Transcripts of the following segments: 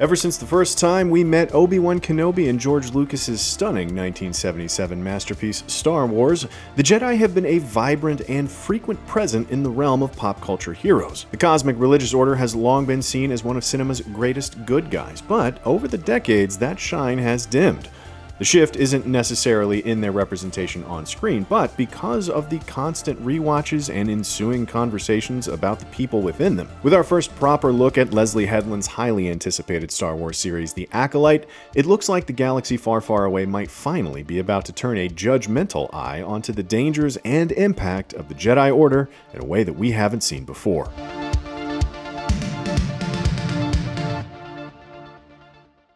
Ever since the first time we met Obi-Wan Kenobi in George Lucas's stunning 1977 masterpiece Star Wars, the Jedi have been a vibrant and frequent presence in the realm of pop culture heroes. The cosmic religious order has long been seen as one of cinema's greatest good guys, but over the decades that shine has dimmed. The shift isn't necessarily in their representation on screen, but because of the constant rewatches and ensuing conversations about the people within them. With our first proper look at Leslye Headland's highly anticipated Star Wars series, The Acolyte, it looks like the galaxy far, far away might finally be about to turn a judgmental eye onto the dangers and impact of the Jedi Order in a way that we haven't seen before.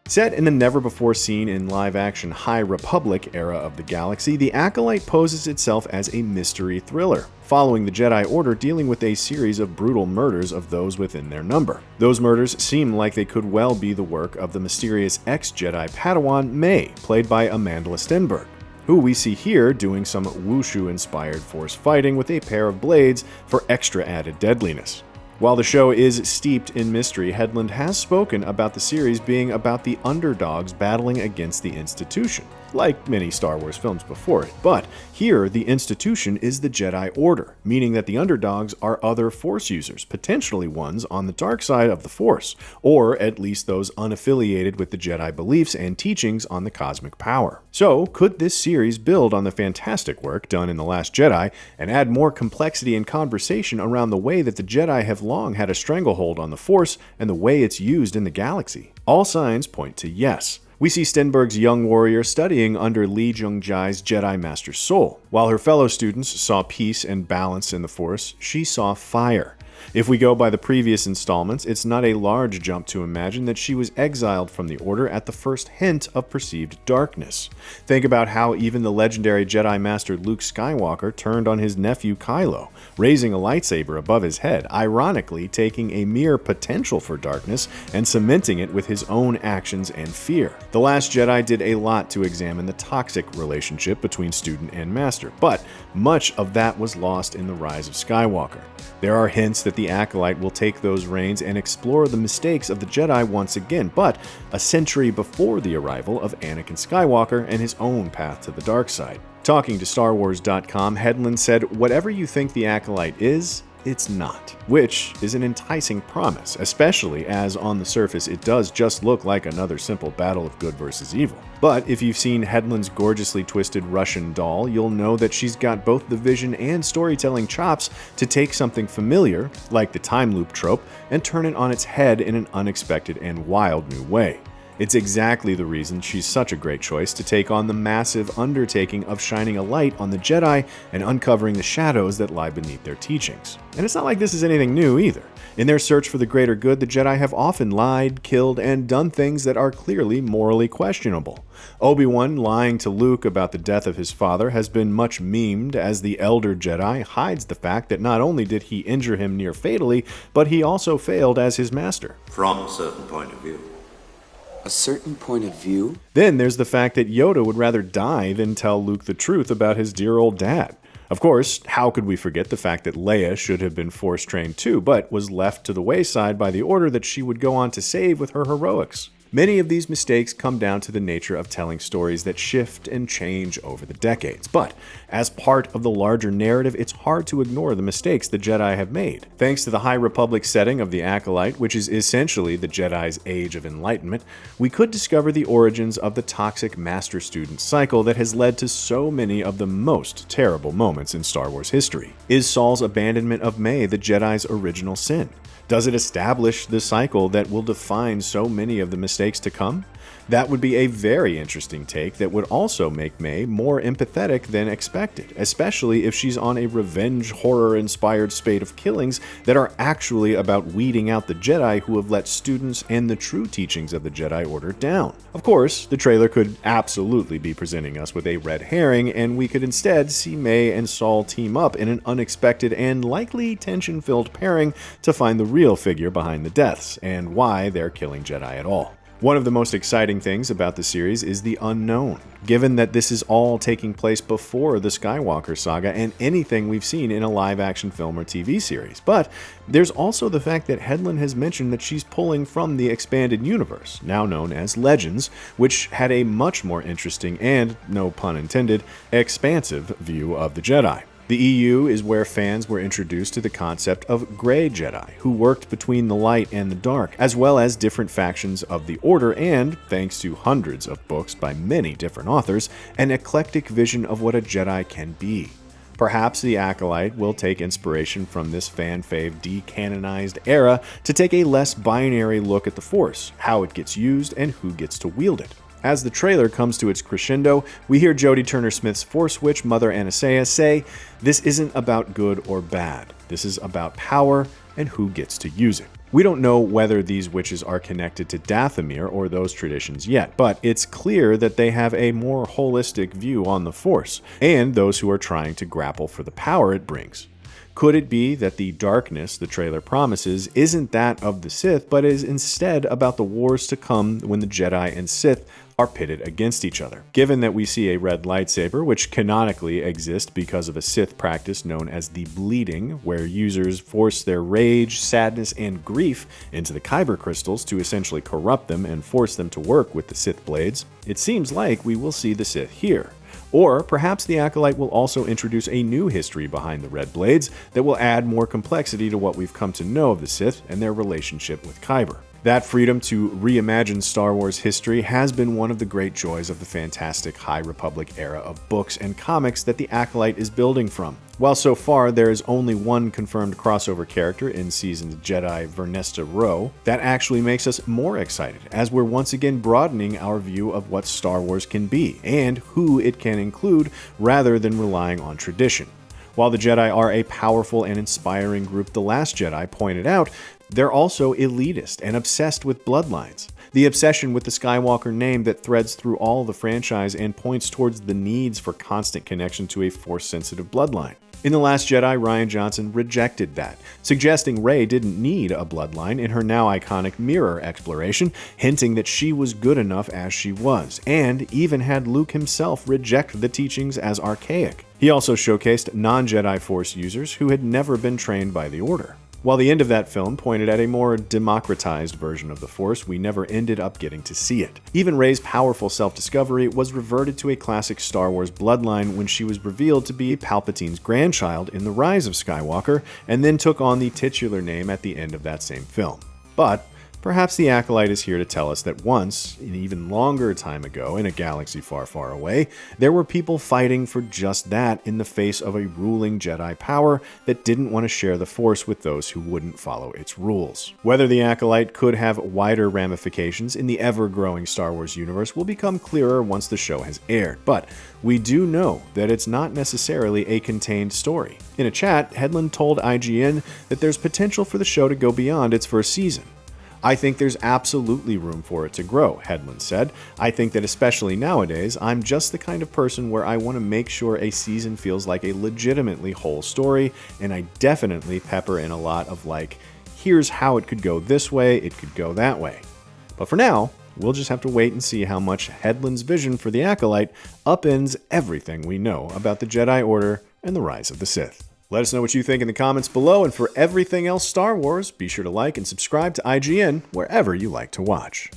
Set in the never-before-seen in live-action High Republic era of the galaxy, The Acolyte poses itself as a mystery thriller, following the Jedi Order dealing with a series of brutal murders of those within their number. Those murders seem like they could well be the work of the mysterious ex-Jedi Padawan May, played by Amandla Stenberg, who we see here doing some wushu-inspired force fighting with a pair of blades for extra added deadliness. While the show is steeped in mystery, Headland has spoken about the series being about the underdogs battling against the institution, like many Star Wars films before it. But here, the institution is the Jedi Order, meaning that the underdogs are other Force users, potentially ones on the dark side of the Force, or at least those unaffiliated with the Jedi beliefs and teachings on the cosmic power. So, could this series build on the fantastic work done in The Last Jedi and add more complexity and conversation around the way that the Jedi have long had a stranglehold on the Force and the way it's used in the galaxy? All signs point to yes. We see Stenberg's young warrior studying under Li Jungjai's Jedi Master Soul. While her fellow students saw peace and balance in the Force, she saw fire. If we go by the previous installments, it's not a large jump to imagine that she was exiled from the Order at the first hint of perceived darkness. Think about how even the legendary Jedi Master Luke Skywalker turned on his nephew Kylo, raising a lightsaber above his head, ironically taking a mere potential for darkness and cementing it with his own actions and fear. The Last Jedi did a lot to examine the toxic relationship between student and master, but much of that was lost in The Rise of Skywalker. There are hints that the Acolyte will take those reins and explore the mistakes of the Jedi once again, but a century before the arrival of Anakin Skywalker and his own path to the dark side. Talking to StarWars.com, Headland said, "Whatever you think the Acolyte is, it's not," which is an enticing promise, especially as on the surface it does just look like another simple battle of good versus evil. But if you've seen Headland's gorgeously twisted Russian doll, you'll know that she's got both the vision and storytelling chops to take something familiar, like the time loop trope, and turn it on its head in an unexpected and wild new way. It's exactly the reason she's such a great choice to take on the massive undertaking of shining a light on the Jedi and uncovering the shadows that lie beneath their teachings. And it's not like this is anything new either. In their search for the greater good, the Jedi have often lied, killed, and done things that are clearly morally questionable. Obi-Wan lying to Luke about the death of his father has been much memed as the elder Jedi hides the fact that not only did he injure him near fatally, but he also failed as his master. From a certain point of view. A certain point of view? Then there's the fact that Yoda would rather die than tell Luke the truth about his dear old dad. Of course, how could we forget the fact that Leia should have been Force-trained too, but was left to the wayside by the Order that she would go on to save with her heroics? Many of these mistakes come down to the nature of telling stories that shift and change over the decades, but as part of the larger narrative, it's hard to ignore the mistakes the Jedi have made. Thanks to the High Republic setting of the Acolyte, which is essentially the Jedi's Age of Enlightenment, we could discover the origins of the toxic master-student cycle that has led to so many of the most terrible moments in Star Wars history. Is Saul's abandonment of May the Jedi's original sin? Does it establish the cycle that will define so many of the mistakes to come? That would be a very interesting take that would also make May more empathetic than expected, especially if she's on a revenge horror-inspired spate of killings that are actually about weeding out the Jedi who have let students and the true teachings of the Jedi Order down. Of course, the trailer could absolutely be presenting us with a red herring, and we could instead see May and Saul team up in an unexpected and likely tension-filled pairing to find the real figure behind the deaths, and why they're killing Jedi at all. One of the most exciting things about the series is the unknown, given that this is all taking place before the Skywalker saga and anything we've seen in a live-action film or TV series. But there's also the fact that Headland has mentioned that she's pulling from the expanded universe, now known as Legends, which had a much more interesting and, no pun intended, expansive view of the Jedi. The EU is where fans were introduced to the concept of Grey Jedi, who worked between the light and the dark, as well as different factions of the Order and, thanks to hundreds of books by many different authors, an eclectic vision of what a Jedi can be. Perhaps the Acolyte will take inspiration from this fan-fave decanonized era to take a less binary look at the Force, how it gets used, and who gets to wield it. As the trailer comes to its crescendo, we hear Jodie Turner-Smith's Force Witch Mother Anastasia say, "This isn't about good or bad. This is about power and who gets to use it." We don't know whether these witches are connected to Dathomir or those traditions yet, but it's clear that they have a more holistic view on the Force, and those who are trying to grapple for the power it brings. Could it be that the darkness the trailer promises isn't that of the Sith, but is instead about the wars to come when the Jedi and Sith are pitted against each other? Given that we see a red lightsaber, which canonically exists because of a Sith practice known as the bleeding, where users force their rage, sadness, and grief into the kyber crystals to essentially corrupt them and force them to work with the Sith blades, it seems like we will see the Sith here. Or perhaps the Acolyte will also introduce a new history behind the Red Blades that will add more complexity to what we've come to know of the Sith and their relationship with Kyber. That freedom to reimagine Star Wars history has been one of the great joys of the fantastic High Republic era of books and comics that the Acolyte is building from. While so far there is only one confirmed crossover character in season's Jedi Vernesta Rowe, that actually makes us more excited, as we're once again broadening our view of what Star Wars can be, and who it can include, rather than relying on tradition. While the Jedi are a powerful and inspiring group The Last Jedi pointed out, they're also elitist and obsessed with bloodlines. The obsession with the Skywalker name that threads through all the franchise and points towards the needs for constant connection to a Force-sensitive bloodline. In The Last Jedi, Rian Johnson rejected that, suggesting Rey didn't need a bloodline in her now iconic mirror exploration, hinting that she was good enough as she was, and even had Luke himself reject the teachings as archaic. He also showcased non-Jedi Force users who had never been trained by the Order. While the end of that film pointed at a more democratized version of the Force, we never ended up getting to see it. Even Rey's powerful self-discovery was reverted to a classic Star Wars bloodline when she was revealed to be Palpatine's grandchild in The Rise of Skywalker, and then took on the titular name at the end of that same film. But perhaps the Acolyte is here to tell us that once, an even longer time ago, in a galaxy far, far away, there were people fighting for just that in the face of a ruling Jedi power that didn't want to share the Force with those who wouldn't follow its rules. Whether the Acolyte could have wider ramifications in the ever-growing Star Wars universe will become clearer once the show has aired, but we do know that it's not necessarily a contained story. In a chat, Headland told IGN that there's potential for the show to go beyond its first season. "I think there's absolutely room for it to grow," Headland said. "I think that especially nowadays, I'm just the kind of person where I want to make sure a season feels like a legitimately whole story, and I definitely pepper in a lot of here's how it could go this way, it could go that way." But for now, we'll just have to wait and see how much Headland's vision for the Acolyte upends everything we know about the Jedi Order and the rise of the Sith. Let us know what you think in the comments below, and for everything else Star Wars, be sure to like and subscribe to IGN wherever you like to watch.